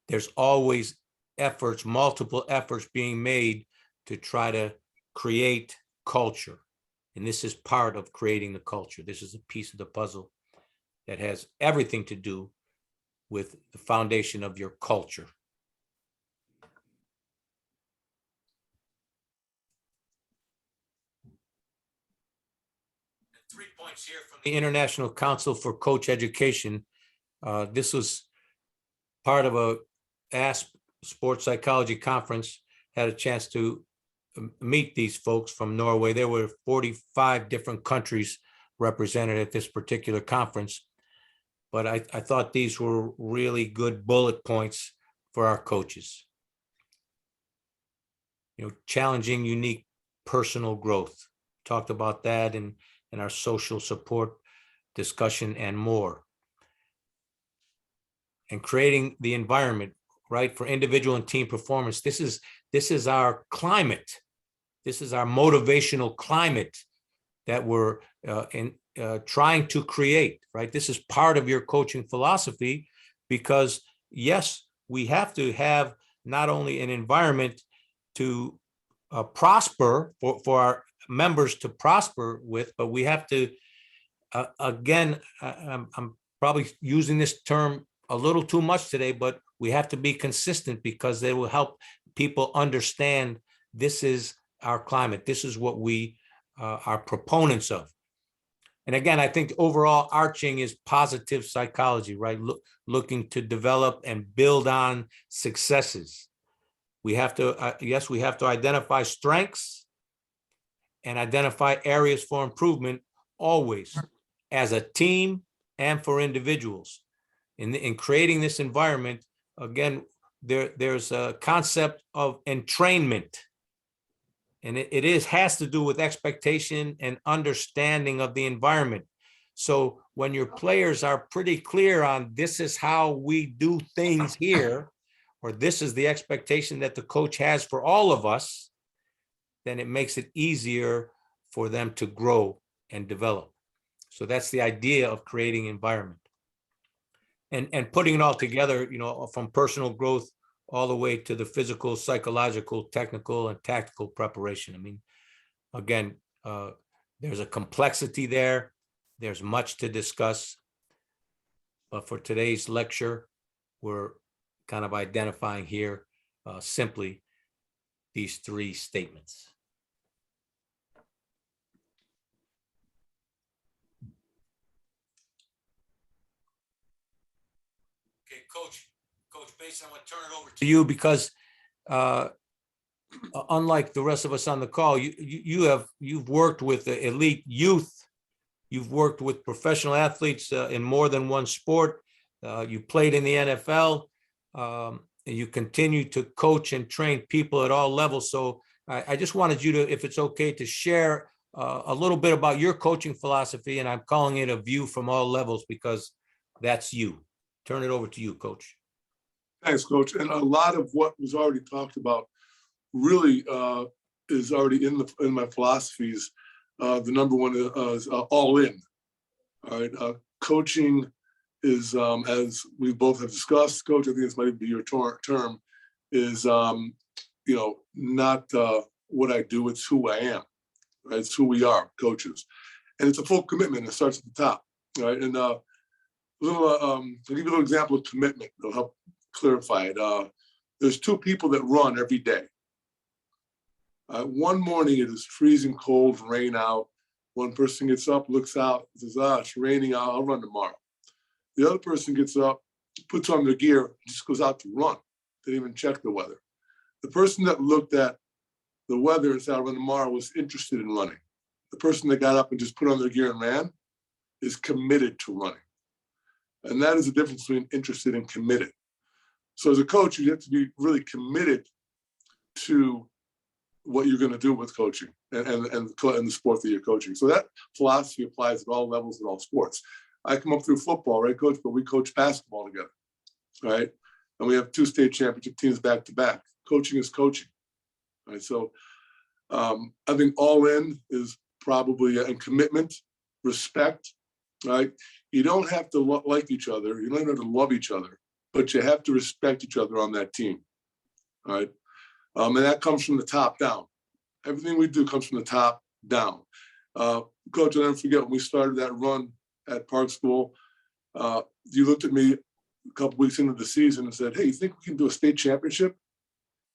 there's always efforts, multiple efforts being made to try to create culture. And this is part of creating the culture. This is a piece of the puzzle that has everything to do with the foundation of your culture. 3 points here from the International Council for Coach Education. This was part of a ASP Sports Psychology Conference. Had a chance to meet these folks from Norway. There were 45 different countries represented at this particular conference. But I thought these were really good bullet points for our coaches. Challenging, unique personal growth. Talked about that in our social support discussion and more. And creating the environment, right, for individual and team performance. This is our climate. This is our motivational climate that we're trying to create, right? This is part of your coaching philosophy, because yes, we have to have not only an environment to prosper for our members to prosper with, but we have to, again, I'm probably using this term a little too much today, but we have to be consistent, because they will help people understand this is our climate. This is what we are proponents of. And again, I think overall arching is positive psychology, right? Looking to develop and build on successes. We have to, yes, we have to identify strengths and identify areas for improvement always, as a team and for individuals. In creating this environment, again, there's a concept of entrainment. And has to do with expectation and understanding of the environment. So when your players are pretty clear on this is how we do things here, or this is the expectation that the coach has for all of us, then it makes it easier for them to grow and develop. So that's the idea of creating environment. And putting it all together, you know, from personal growth all the way to the physical, psychological, technical, and tactical preparation. I mean, again, there's a complexity there. There's much to discuss. But for today's lecture, we're kind of identifying here simply these three statements. Okay, Coach Basin, I'm going to turn it over to you because unlike the rest of us on the call, you've worked with the elite youth. You've worked with professional athletes in more than one sport. You played in the NFL. And you continue to coach and train people at all levels. So I just wanted you to, if it's okay, to share a little bit about your coaching philosophy. And I'm calling it a view from all levels because that's you. Turn it over to you, Coach. Thanks, Coach. And a lot of what was already talked about really is already in my philosophies. The number one is all in. All right, coaching is, as we both have discussed, Coach, I think this might be your term, is you know, not what I do, it's who I am. Right, it's who we are, coaches, and it's a full commitment. It starts at the top, right? And I'll give you a little example of commitment. It'll help clarify it. There's two people that run every day. One morning it is freezing cold, rain out. One person gets up, looks out, says, it's raining out, I'll run tomorrow. The other person gets up, puts on their gear, just goes out to run. Didn't even check the weather. The person that looked at the weather and said, I'll run tomorrow was interested in running. The person that got up and just put on their gear and ran is committed to running. And that is the difference between interested and committed. So as a coach, you have to be really committed to what you're going to do with coaching and the sport that you're coaching. So that philosophy applies at all levels in all sports. I come up through football, right, Coach? But we coach basketball together, right? And we have 2 state championship teams back to back. Coaching is coaching, right? So I think all in is probably and commitment, respect, right? You don't have to like each other. You don't have to love each other, but you have to respect each other on that team, right? And that comes from the top down. Everything we do comes from the top down. Coach, I'll never forget when we started that run at Park School, you looked at me a couple weeks into the season and said, hey, you think we can do a state championship?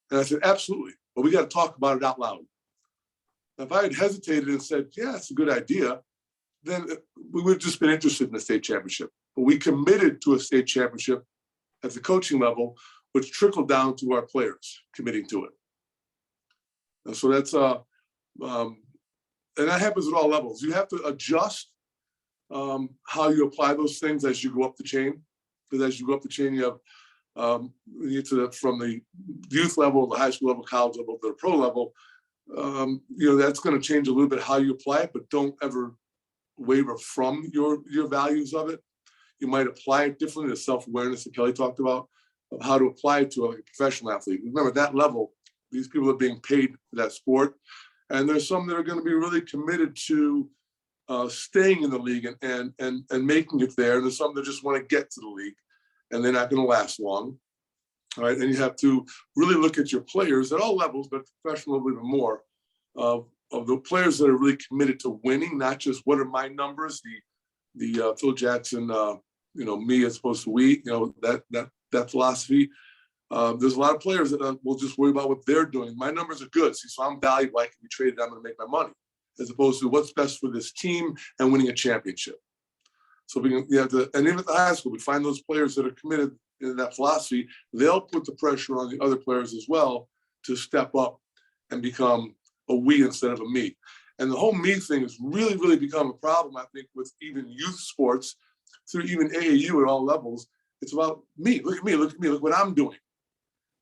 And I said, absolutely, but we got to talk about it out loud. Now, if I had hesitated and said, yeah, it's a good idea, then we would have just been interested in the state championship. But we committed to a state championship at the coaching level, which trickled down to our players committing to it. And so that's, and that happens at all levels. You have to adjust how you apply those things as you go up the chain. Because as you go up the chain, you have you get from the youth level, the high school level, college level, to the pro level. You know, that's going to change a little bit how you apply it, but don't ever waver from your values of it. You might apply it differently, the self-awareness that Kelly talked about, of how to apply it to a professional athlete. Remember, at that level, these people are being paid for that sport. And there's some that are going to be really committed to staying in the league and making it there. And there's some that just want to get to the league and they're not going to last long. All right. And you have to really look at your players at all levels, but professional level even more, of the players that are really committed to winning, not just what are my numbers, the Phil Jackson, you know, me as opposed to we, you know, that philosophy. There's a lot of players that will just worry about what they're doing. My numbers are good, so I'm valuable. I can be traded. I'm going to make my money, as opposed to what's best for this team and winning a championship. So you have to, and even at the high school, we find those players that are committed in that philosophy. They'll put the pressure on the other players as well to step up and become a we instead of a me. And the whole me thing has really, really become a problem, I think, with even youth sports, through even AAU at all levels. It's about me. Look at me. Look at me. Look what I'm doing.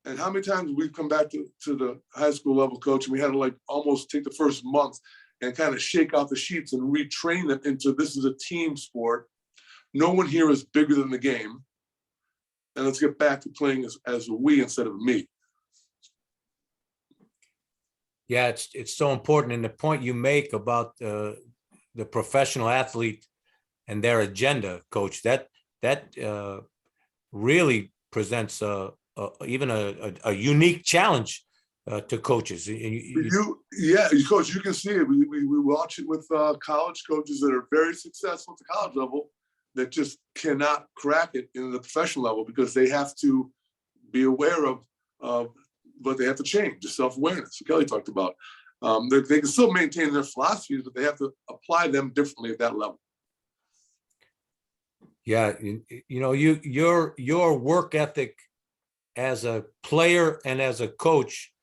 And how many times we've come back to the high school level coach and we had to like almost take the first month and kind of shake out the sheets and retrain them into this is a team sport. No one here is bigger than the game. And let's get back to playing as a we instead of a me. Yeah, it's so important. And the point you make about the professional athlete and their agenda, Coach, that really presents even a unique challenge to coaches. Coach, you can see it. We watch it with college coaches that are very successful at the college level that just cannot crack it in the professional level because they have to be aware of but they have to change the self-awareness Kelly talked about. They can still maintain their philosophies, but they have to apply them differently at that level. Yeah, your work ethic as a player and as a coach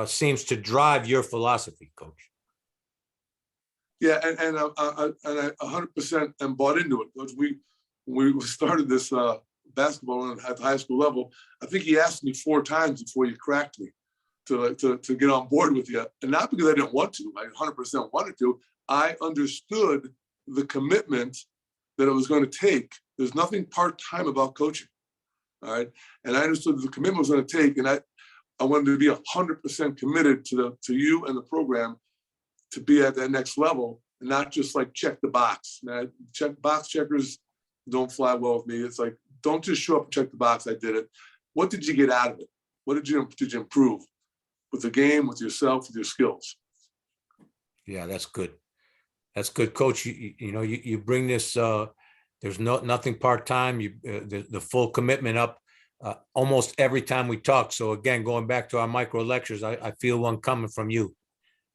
seems to drive your philosophy, Coach. Yeah, and I 100% am bought into it. Coach, we started this basketball at the high school level. I think he asked me 4 times before he cracked me to get on board with you, and not because I didn't want to. I 100% wanted to. I understood the commitment that it was going to take. There's nothing part-time about coaching, all right? And I understood the commitment was going to take, and I wanted to be 100% committed to you and the program to be at that next level, and not just like check the box. Man, box checkers don't fly well with me. It's like, don't just show up and check the box. I did it. What did you get out of it? What did you improve with the game, with yourself, with your skills? Yeah, that's good. That's good, Coach. You bring this. There's nothing part-time. The full commitment up almost every time we talk. So again, going back to our micro lectures, I feel one coming from you.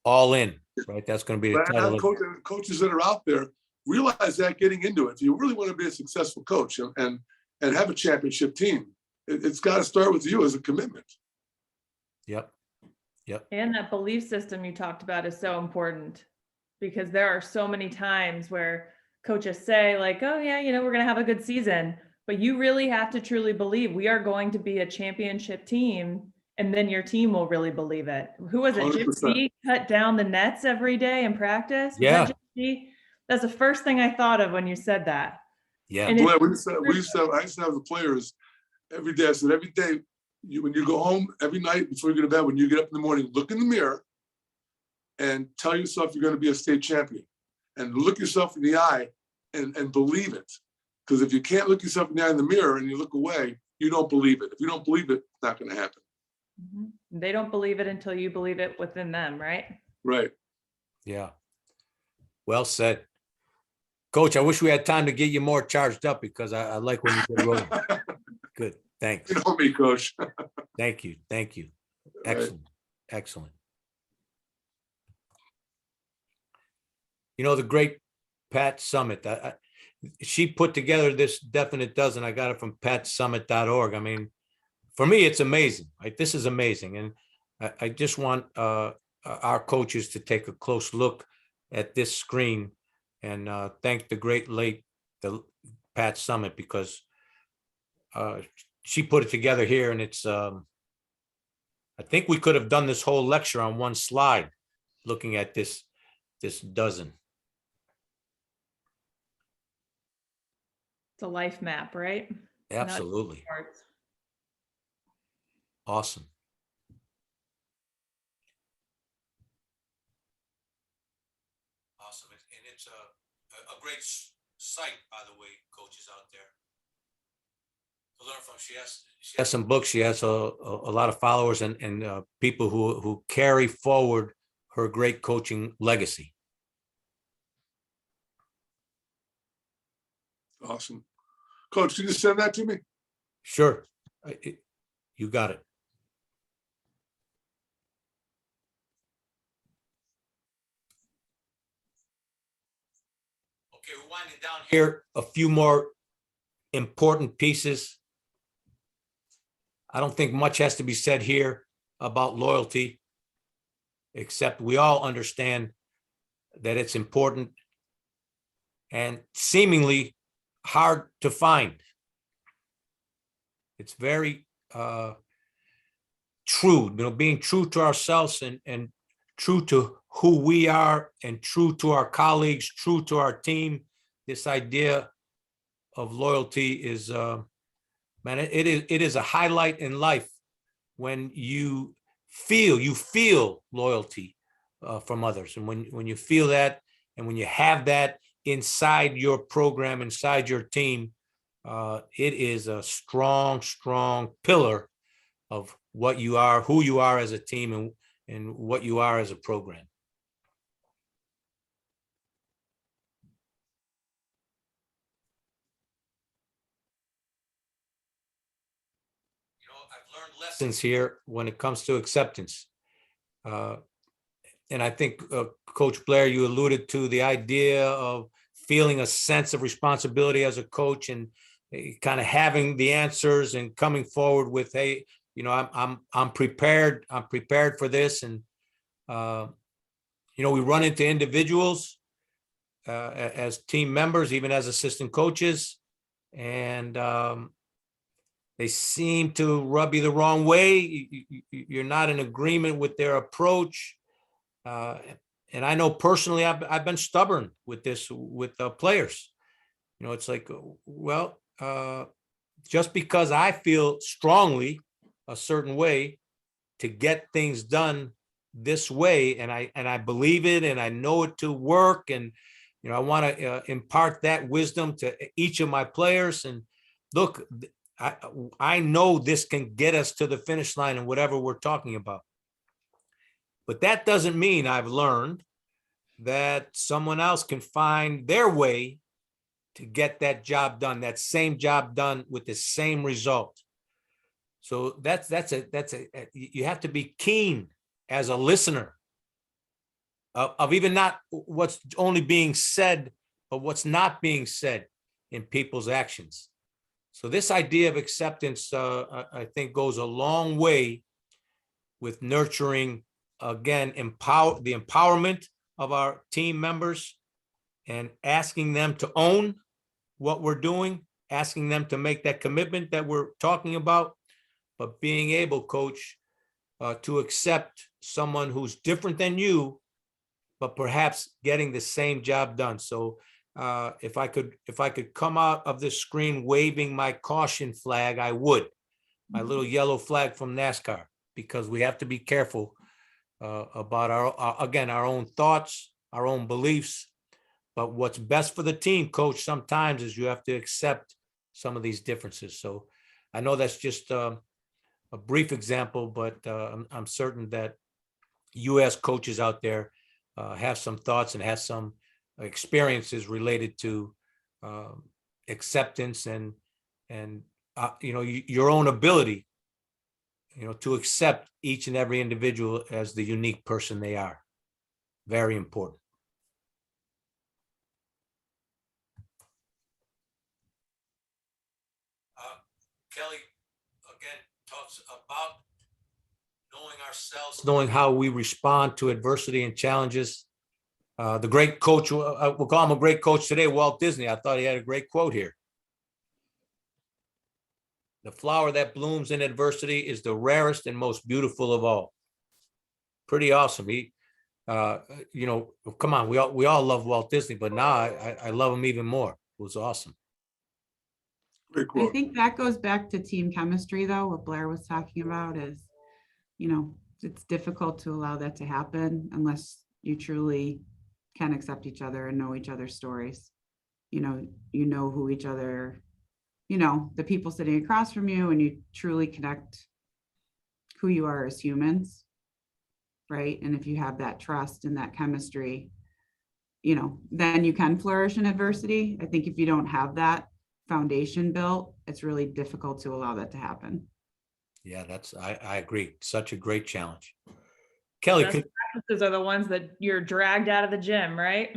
All in, right? That's going to be the title. Coaches that are out there realize that getting into it. If you really want to be a successful coach and have a championship team, it's got to start with you as a commitment. Yep. And that belief system you talked about is so important, because there are so many times where coaches say like, oh yeah, we're going to have a good season, but you really have to truly believe we are going to be a championship team. And then your team will really believe it. Who was it? 100%. Gypsy cut down the nets every day in practice. Yeah. That's the first thing I thought of when you said that. Yeah. And I used to have the players every day. I said, every day, when you go home, every night before you go to bed, when you get up in the morning, look in the mirror and tell yourself you're going to be a state champion, and look yourself in the eye and believe it. Because if you can't look yourself in the eye in the mirror and you look away, you don't believe it. If you don't believe it, it's not going to happen. Mm-hmm. They don't believe it until you believe it within them, right? Right. Yeah. Well said. Coach, I wish we had time to get you more charged up, because I like when you get rolling. Good. Thanks. You know me, Coach. Thank you. Excellent. Excellent. The great Pat Summit, she put together this definite dozen. I got it from patsummit.org. I mean, for me, it's amazing, right? This is amazing. And I just want our coaches to take a close look at this screen and thank the great late Pat Summit, because she put it together here. And it's, I think we could have done this whole lecture on one slide looking at this dozen. It's a life map, right? Absolutely. Awesome. Awesome. And it's a great site, by the way, coaches out there to learn from. She has some books. She has a lot of followers and people who carry forward her great coaching legacy. Awesome. Coach, can you send that to me? Sure. You got it. Okay, we're winding down here. A few more important pieces. I don't think much has to be said here about loyalty, except we all understand that it's important and seemingly hard to find. It's very true, being true to ourselves and true to who we are and true to our colleagues, true to our team. This idea of loyalty is, man, it is a highlight in life when you feel loyalty from others. And when you feel that, and when you have that inside your program, inside your team, it is a strong, strong pillar of what you are, who you are as a team, and what you are as a program. I've learned lessons here when it comes to acceptance. And I think, Coach Blair, you alluded to the idea of feeling a sense of responsibility as a coach and kind of having the answers and coming forward with, hey, I'm prepared. I'm prepared for this. And, we run into individuals as team members, even as assistant coaches, and they seem to rub you the wrong way. You're not in agreement with their approach. And I know personally, I've been stubborn with this with players. It's like, well, just because I feel strongly a certain way to get things done this way, and I believe it, and I know it to work, and I want to impart that wisdom to each of my players. And look, I know this can get us to the finish line and whatever we're talking about. But that doesn't mean, I've learned, that someone else can find their way to get that job done, that same job done with the same result. So you have to be keen as a listener of even not what's only being said, but what's not being said in people's actions. So this idea of acceptance, I think, goes a long way with nurturing, again, the empowerment of our team members and asking them to own what we're doing, asking them to make that commitment that we're talking about, but being able, Coach, to accept someone who's different than you, but perhaps getting the same job done. So if I could come out of this screen waving my caution flag, I would, my little yellow flag from NASCAR, because we have to be careful about our own thoughts, our own beliefs. But what's best for the team, Coach, sometimes is you have to accept some of these differences. So I know that's just a brief example, but I'm certain that you as coaches out there have some thoughts and have some experiences related to acceptance and your own ability, to accept each and every individual as the unique person they are. Very important. Kelly, again, talks about knowing ourselves, knowing how we respond to adversity and challenges. The great coach, we'll call him a great coach today, Walt Disney. I thought he had a great quote here. The flower that blooms in adversity is the rarest and most beautiful of all. Pretty awesome. He, come on, we all love Walt Disney, but now I love him even more. It was awesome. I think that goes back to team chemistry, though. What Blair was talking about is, it's difficult to allow that to happen unless you truly can accept each other and know each other's stories. You know who each other, the people sitting across from you, and you truly connect who you are as humans, right? And if you have that trust and that chemistry, then you can flourish in adversity. I think if you don't have that foundation built, it's really difficult to allow that to happen. Yeah, I agree. Such a great challenge. Kelly, practices are the ones that you're dragged out of the gym, right?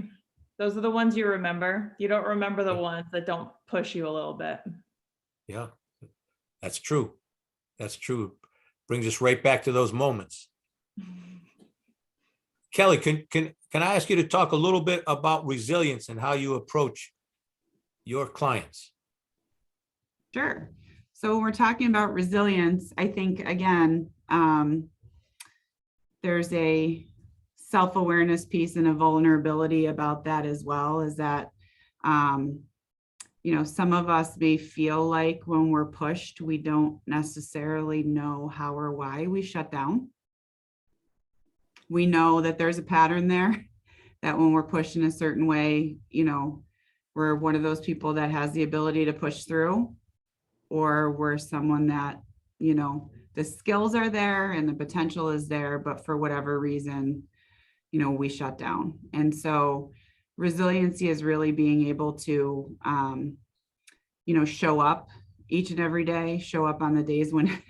Those are the ones you remember. You don't remember the ones that don't push you a little bit. Yeah, that's true. That's true. Brings us right back to those moments. Kelly, can I ask you to talk a little bit about resilience and how you approach your clients? Sure. So when we're talking about resilience, I think, again, there's a self-awareness piece and a vulnerability about that as well, is that, some of us may feel like when we're pushed, we don't necessarily know how or why we shut down. We know that there's a pattern there, that when we're pushed in a certain way, we're one of those people that has the ability to push through, or we're someone that, the skills are there and the potential is there, but for whatever reason, we shut down. And so resiliency is really being able to, show up each and every day, show up on the days when,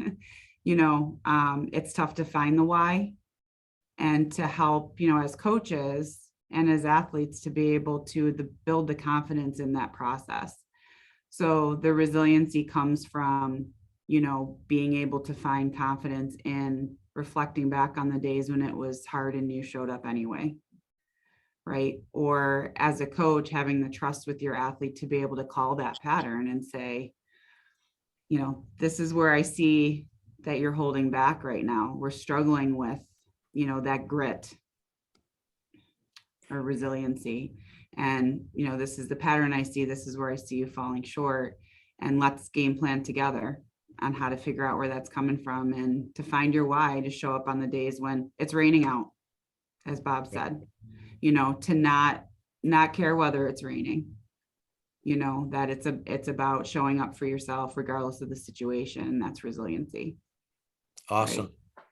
it's tough to find the why, and to help, as coaches and as athletes, to be able to build the confidence in that process. So the resiliency comes from, being able to find confidence in reflecting back on the days when it was hard and you showed up anyway. Right. Or as a coach, having the trust with your athlete to be able to call that pattern and say, this is where I see that you're holding back right now. We're struggling with, that grit or resiliency. And, this is the pattern I see. This is where I see you falling short. And let's game plan together on how to figure out where that's coming from, and to find your why, to show up on the days when it's raining out, as Bob said, to not care whether it's raining, that it's about showing up for yourself regardless of the situation. That's resiliency. Awesome. Right?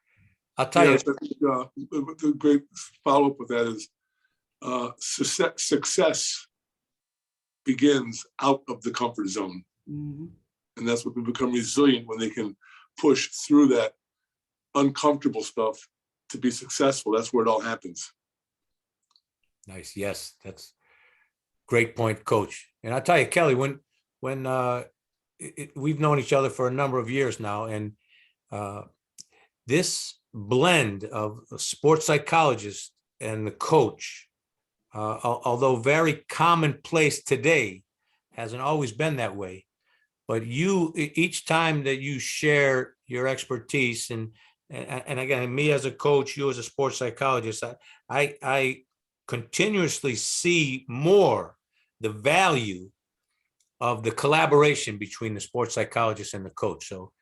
I'll tell you. Yes, I think, the great follow-up with that is success begins out of the comfort zone. Mm-hmm. And that's when we become resilient, when they can push through that uncomfortable stuff to be successful. That's where it all happens. Nice. Yes, that's great point, Coach. And I'll tell you, Kelly, when we've known each other for a number of years now, and this blend of a sports psychologist and the coach, although very commonplace today, hasn't always been that way. But each time that you share your expertise, and again, me as a coach, you as a sports psychologist, I continuously see more the value of the collaboration between the sports psychologist and the coach. So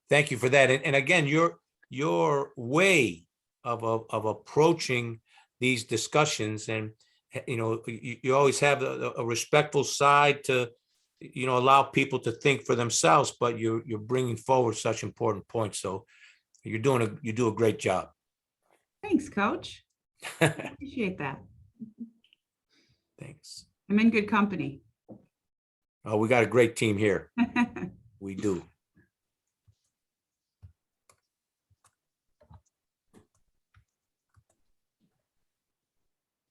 thank you for that. And again, your way of approaching these discussions, and you always have a respectful side to allow people to think for themselves, but you're bringing forward such important points. So you do a great job. Thanks, Coach. I appreciate that. Thanks. I'm in good company. Oh, we got a great team here. We do.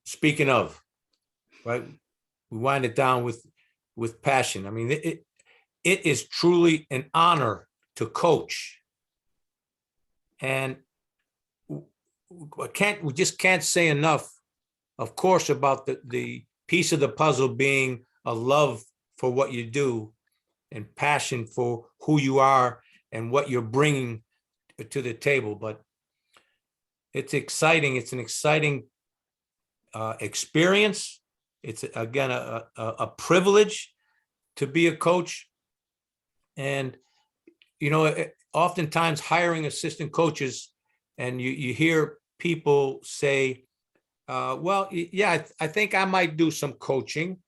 Speaking of, right, we wind it down with passion. I mean, it is truly an honor to coach. And we just can't say enough, of course, about the piece of the puzzle being a love for what you do and passion for who you are and what you're bringing to the table. But it's exciting. It's an exciting experience. It's, again, a privilege to be a coach. And, oftentimes hiring assistant coaches, and you hear people say, well, yeah, I think I might do some coaching.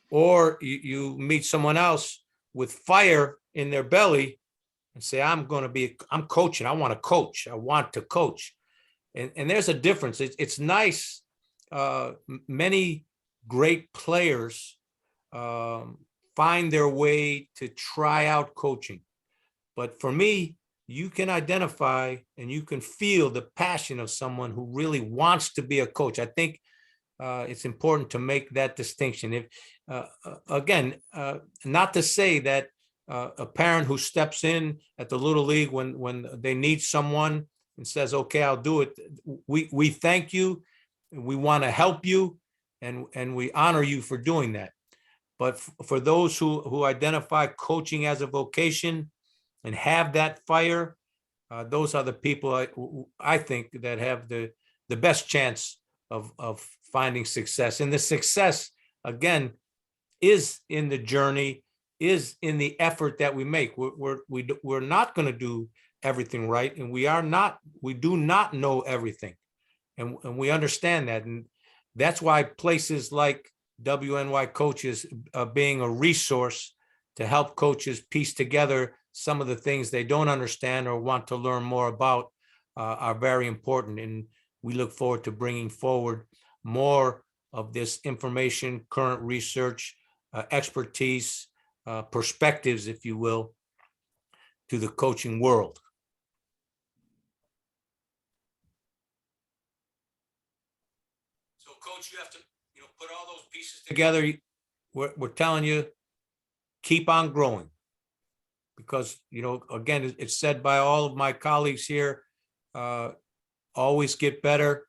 Or you meet someone else with fire in their belly and say, I'm coaching. I want to coach. I want to coach. And there's a difference. It's nice. Many great players find their way to try out coaching. But for me, you can identify and you can feel the passion of someone who really wants to be a coach. I think it's important to make that distinction. If again, not to say that a parent who steps in at the Little League when they need someone and says, okay, I'll do it. We thank you. We want to help you, and we honor you for doing that. But for those who identify coaching as a vocation and have that fire, those are the people I think that have the best chance of finding success. And the success, again, is in the journey, is in the effort that we make. We're not going to do everything right, and we do not know everything, and we understand that, and that's why places like WNY Coaches being a resource to help coaches piece together some of the things they don't understand or want to learn more about are very important. And we look forward to bringing forward more of this information, current research, expertise, perspectives, if you will, to the coaching world. So, Coach, you have to, put all those pieces together. We're telling you, keep on growing, because again, it's said by all of my colleagues here. Always get better.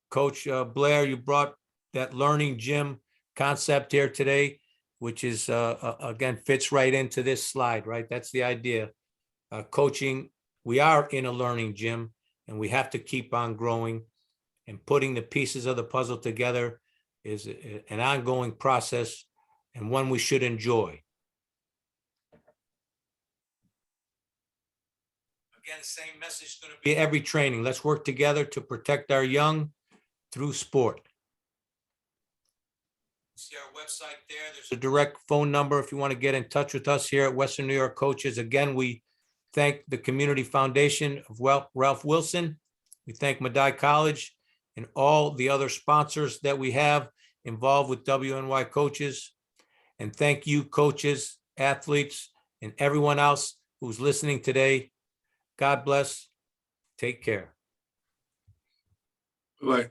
Coach Blair, you brought that learning gym concept here today, which is again fits right into this slide, right? That's the idea. Coaching, we are in a learning gym, and we have to keep on growing, and putting the pieces of the puzzle together is an ongoing process, and one we should enjoy. Again, the same message is going to be every training. Let's work together to protect our young through sport. See our website there. There's a direct phone number if you want to get in touch with us here at Western New York Coaches. Again, we thank the Community Foundation of Ralph Wilson. We thank Medaille College and all the other sponsors that we have involved with WNY Coaches. And thank you, coaches, athletes, and everyone else who's listening today. God bless. Take care. Right.